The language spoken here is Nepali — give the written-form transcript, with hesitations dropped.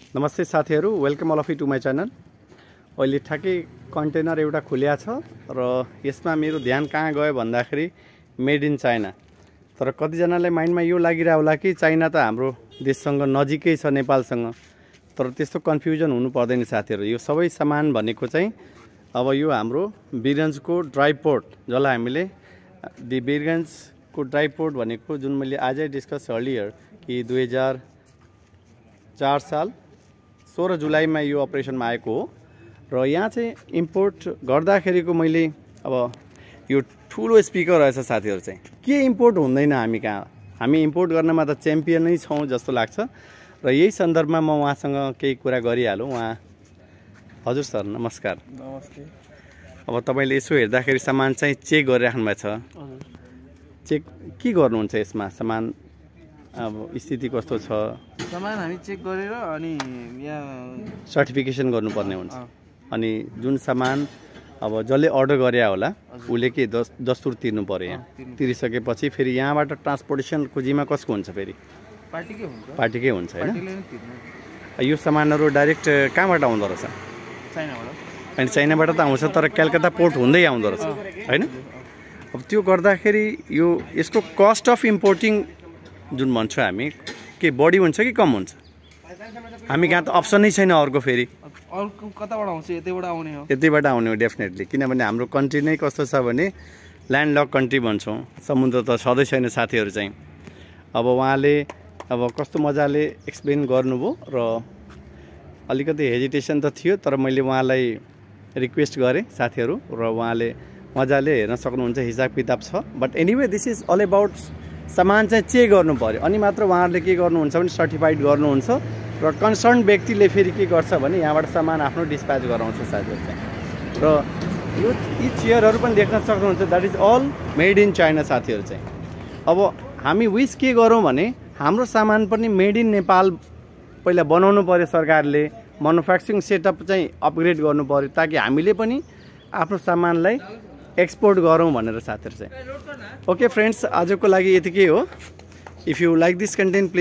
नमस्ते साथीहरु, welcome all of you to my channel. अहिले ठ्याक्कै कन्टेनर एउटा खुल्या छ र यसमा मेरो ध्यान कहाँ गयो भन्दाखेरि मेड इन चाइना। तर कतिजनालाई माइन्डमा यो लागिरा होला कि चाइना त हाम्रो देशसँग नजिकै छ नेपालसँग, तर त्यस्तो कन्फ्युजन हुनु पर्दैन साथीहरु। यो सबै सामान भनेको चाहिँ अब यो हाम्रो वीरगन्जको ड्राई पोर्ट, जसलाई हामीले दि वीरगन्जको ड्राई पोर्ट भनेको जुन मैले आजै डिस्कस अर्लियर कि 2004 साल 16 जुलाईमा यो अपरेसनमा आएको हो र यहाँ चाहिँ इम्पोर्ट गर्दाखेरिको मैले अब यो ठुलो स्पिकर रहेछ साथीहरु। चाहिँ के इम्पोर्ट हुँदैन हामी इम्पोर्ट गर्नमा त च्याम्पियन नै छौं जस्तो लाग्छ र यही सन्दर्भमा म उहाँसँग केही कुरा गरिहालौँ। उहाँ हजुर सर नमस्कार। नमस्ते। अब तपाईले यसो हेर्दाखेरि सामान चाहिँ चेक गरिराख्नु भएको छ। चेक के गर्नुहुन्छ यसमा? सामान अब स्थिति कस्तो छ? सामान हामी चेक गरेर अनि यहाँ सर्टिफिकेसन गर्नुपर्ने हुन्छ। अनि जुन सामान अब जसले अर्डर गरे होला उले के दस्तुर तिर्नु पर्यो। यहाँ तिरिसकेपछि फेरि यहाँबाट ट्रान्सपोर्टेसनको जिम्मा कसको हुन्छ? फेरि पार्टीकै हुन्छ हैन? यो सामानहरु डाइरेक्ट कहाँबाट आउँदो रहेछ? चाइनाबाट। अनि चाइनाबाट त आउँछ तर कलकत्ता पोर्ट हुँदै आउँदो रहेछ हैन? अब त्यो गर्दाखेरि यो यसको कस्ट अफ इम्पोर्टिङ जुन भन्छौँ हामी के बढी हुन्छ कि कम हुन्छ? हामी कहाँ त अप्सन नै छैन अर्को। फेरि अर्को कताबाट आउँछ? यतैबाट आउने हो। यतैबाट आउने हो डेफिनेटली, किनभने हाम्रो कन्ट्री नै कस्तो छ भने ल्यान्ड लक कन्ट्री भन्छौँ। समुद्र त छँदै छैन साथीहरु। चाहिँ अब उहाँले अब कस्तो मजाले एक्सप्लेन गर्नुभयो र अलिकति हेजिटेसन त थियो, तर मैले उहाँलाई रिक्वेस्ट गरेँ साथीहरु र उहाँले मजाले हेर्न सक्नुहुन्छ। हिसाब किताब छ। But anyway this is all about सामान चाहिँ चेक गर्नु पर्यो अनि मात्र उहाँहरूले के गर्नुहुन्छ भने सर्टिफाइड गर्नुहुन्छ र कन्सर्न व्यक्तिले फेरि के गर्छ भने यहाँबाट सामान आफ्नो डिस्प्याच गराउँछ साथीहरु। चाहिँ र यो यी चेयरहरु पनि देख्न सक्नुहुन्छ, that is all made in China साथीहरु। चाहिँ अब हामी विश के गरौँ भने हाम्रो सामान पनि मेड इन नेपाल पहिला बनाउनु पर्यो। सरकारले म्यानुफ्याक्चरिङ सेटअप चाहिँ अपग्रेड गर्नु पर्यो ताकि हामीले पनि आफ्नो सामानलाई एक्सपोर्ट गरौँ भनेर साथीहरु। चाहिँ ओके फ्रेन्ड्स, आजको लागि यतिकै हो। If you like this content please